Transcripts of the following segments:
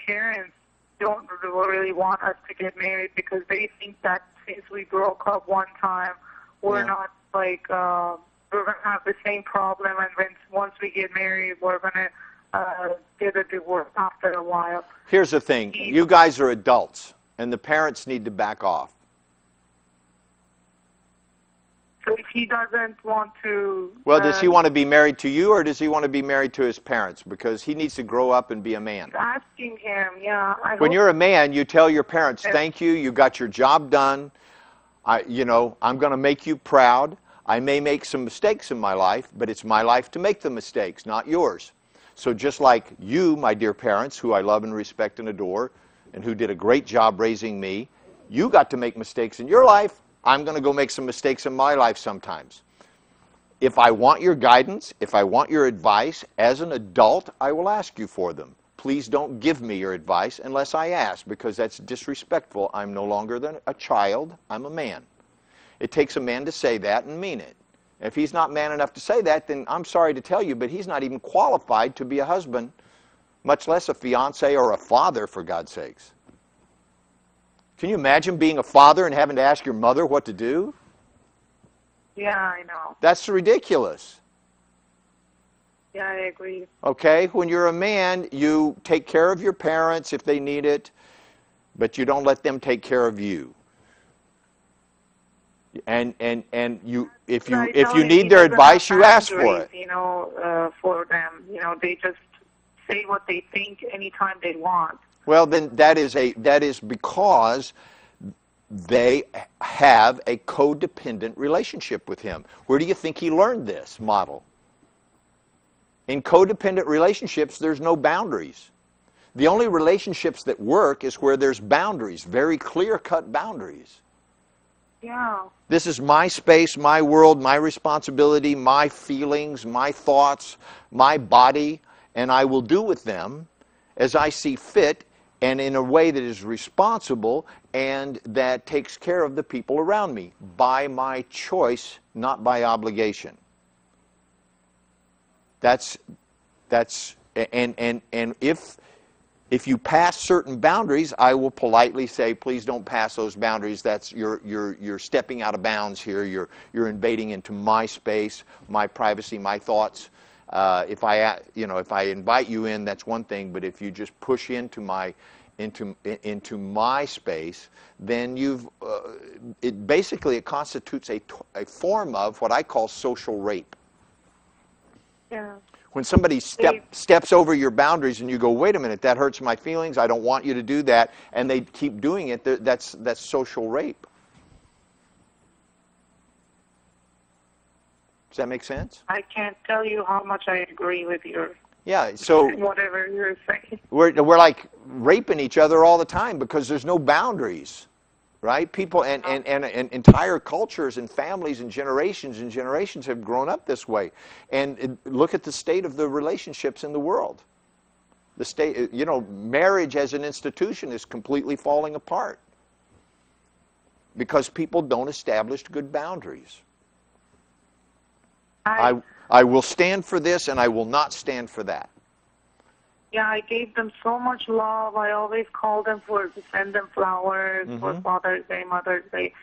parents don't really want us to get married because they think that since we broke up one time, we're not like we're gonna have the same problem, and then once we get married, we're gonna get a divorce after a while. Here's the thing: you guys are adults, and the parents need to back off. So if he doesn't want to... Well, does he want to be married to you, or does he want to be married to his parents? Because he needs to grow up and be a man. Asking him, yeah. When you're a man, you tell your parents, thank you, you got your job done. I'm going to make you proud. I may make some mistakes in my life, but it's my life to make the mistakes, not yours. So just like you, my dear parents, who I love and respect and adore, and who did a great job raising me, you got to make mistakes in your life. I'm going to go make some mistakes in my life sometimes. If I want your guidance, if I want your advice, as an adult, I will ask you for them. Please don't give me your advice unless I ask, because that's disrespectful. I'm no longer than a child. I'm a man. It takes a man to say that and mean it. If he's not man enough to say that, then I'm sorry to tell you, but he's not even qualified to be a husband, much less a fiancé or a father, for God's sakes. Can you imagine being a father and having to ask your mother what to do? Yeah, I know. That's ridiculous. Yeah, I agree. Okay, when you're a man, you take care of your parents if they need it, but you don't let them take care of you. And you, if you need their advice, you ask for it. For them, they just say what they think anytime they want. Well, then that is because they have a codependent relationship with him. Where do you think he learned this model? In codependent relationships, there's no boundaries. The only relationships that work is where there's boundaries, very clear-cut boundaries. Yeah. This is my space, my world, my responsibility, my feelings, my thoughts, my body, and I will do with them as I see fit, and in a way that is responsible and that takes care of the people around me by my choice, not by obligation. And if you pass certain boundaries, I will politely say, please don't pass those boundaries. That's you're stepping out of bounds here. You're invading into my space, my privacy, my thoughts. If I invite you in, that's one thing. But if you just push into my space, then it constitutes a form of what I call social rape. Yeah. When somebody steps over your boundaries and you go, wait a minute, that hurts my feelings. I don't want you to do that, and they keep doing it. That's social rape. Does that make sense? I can't tell you how much I agree with your... Yeah, so... whatever you're saying. We're like raping each other all the time because there's no boundaries, right? People and entire cultures and families and generations have grown up this way. And look at the state of the relationships in the world. The state, marriage as an institution is completely falling apart because people don't establish good boundaries. I will stand for this, and I will not stand for that. Yeah, I gave them so much love. I always call them to send them flowers for Father's Day, Mother's Day.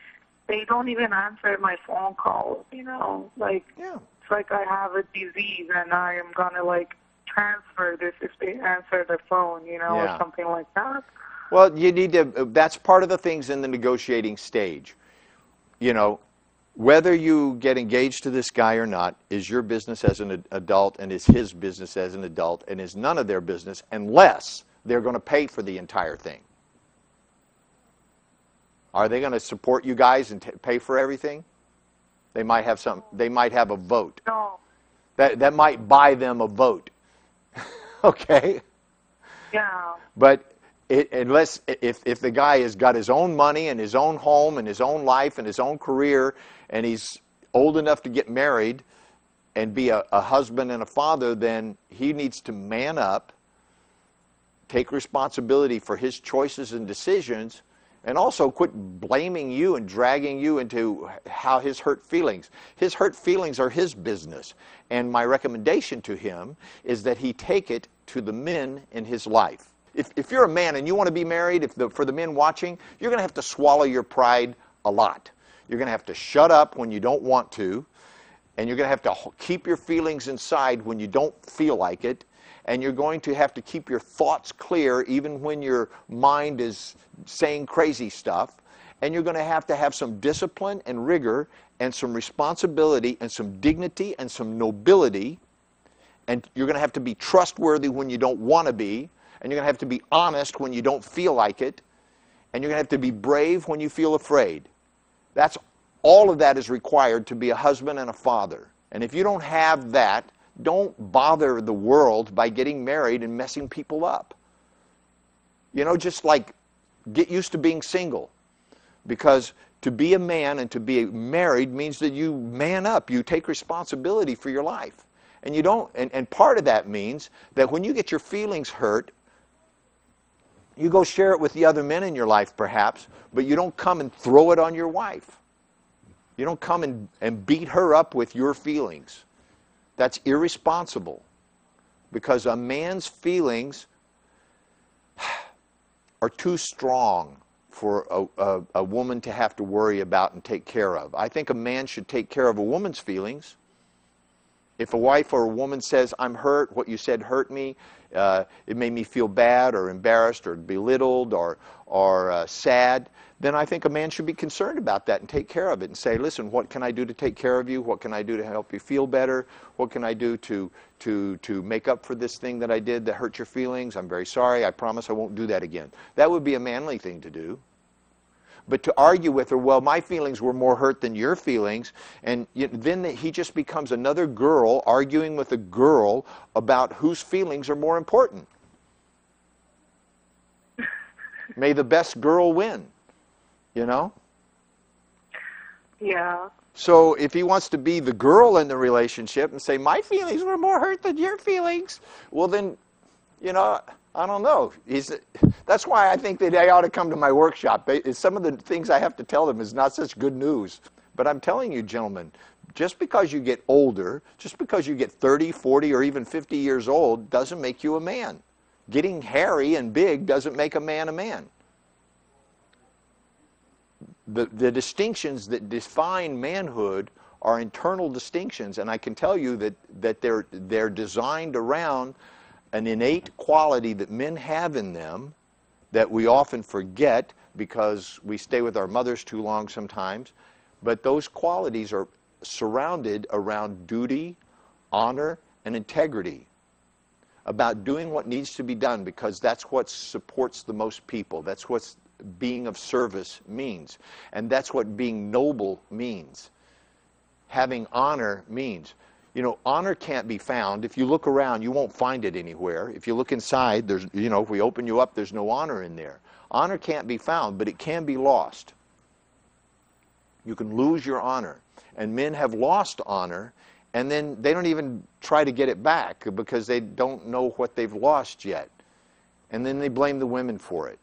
They don't even answer my phone calls, It's like I have a disease, and I am going to, transfer this if they answer the phone, or something like that. Well, you need to, that's part of the things in the negotiating stage. Whether you get engaged to this guy or not is your business as an adult and is his business as an adult and is none of their business unless they're going to pay for the entire thing. Are they going to support you guys and pay for everything? They might have they might have a vote. No. That might buy them a vote. Okay? Yeah. But unless if the guy has got his own money and his own home and his own life and his own career and he's old enough to get married and be a husband and a father, then he needs to man up, take responsibility for his choices and decisions, and also quit blaming you and dragging you into how his hurt feelings. His hurt feelings are his business. And my recommendation to him is that he take it to the men in his life. If you're a man and you want to be married, for the men watching, you're going to have to swallow your pride a lot. You're going to have to shut up when you don't want to, and you're going to have to keep your feelings inside when you don't feel like it, and you're going to have to keep your thoughts clear even when your mind is saying crazy stuff, and you're going to have some discipline and rigor and some responsibility and some dignity and some nobility, and you're going to have to be trustworthy when you don't want to be, and you're going to have to be honest when you don't feel like it, and you're going to have to be brave when you feel afraid. All of that is required to be a husband and a father. And if you don't have that, don't bother the world by getting married and messing people up. You know, just like get used to being single. Because to be a man and to be married means that you man up. You take responsibility for your life. And you don't, and part of that means that when you get your feelings hurt, you go share it with the other men in your life perhaps, but you don't come and throw it on your wife. You don't come and beat her up with your feelings. That's irresponsible. Because a man's feelings are too strong for a woman to have to worry about and take care of. I think a man should take care of a woman's feelings. If a wife or a woman says, I'm hurt, what you said hurt me, it made me feel bad or embarrassed or belittled or sad, then I think a man should be concerned about that and take care of it and say, listen, what can I do to take care of you? What can I do to help you feel better? What can I do to make up for this thing that I did that hurt your feelings? I'm very sorry. I promise I won't do that again. That would be a manly thing to do. But to argue with her, well, my feelings were more hurt than your feelings, and then he just becomes another girl arguing with a girl about whose feelings are more important. May the best girl win, you know? Yeah. So if he wants to be the girl in the relationship and say, my feelings were more hurt than your feelings, well then, you know, I don't know. That's why I think that they ought to come to my workshop. Some of the things I have to tell them is not such good news. But I'm telling you, gentlemen, just because you get older, just because you get 30, 40, or even 50 years old, doesn't make you a man. Getting hairy and big doesn't make a man a man. The distinctions that define manhood are internal distinctions, and I can tell you that they're designed around an innate quality that men have in them that we often forget because we stay with our mothers too long sometimes. But those qualities are surrounded around duty, honor, and integrity. About doing what needs to be done because that's what supports the most people. That's what being of service means. And that's what being noble means. Having honor means. You know, honor can't be found. If you look around, you won't find it anywhere. If you look inside, there's, you know, if we open you up, there's no honor in there. Honor can't be found, but it can be lost. You can lose your honor. And men have lost honor, and then they don't even try to get it back because they don't know what they've lost yet. And then they blame the women for it.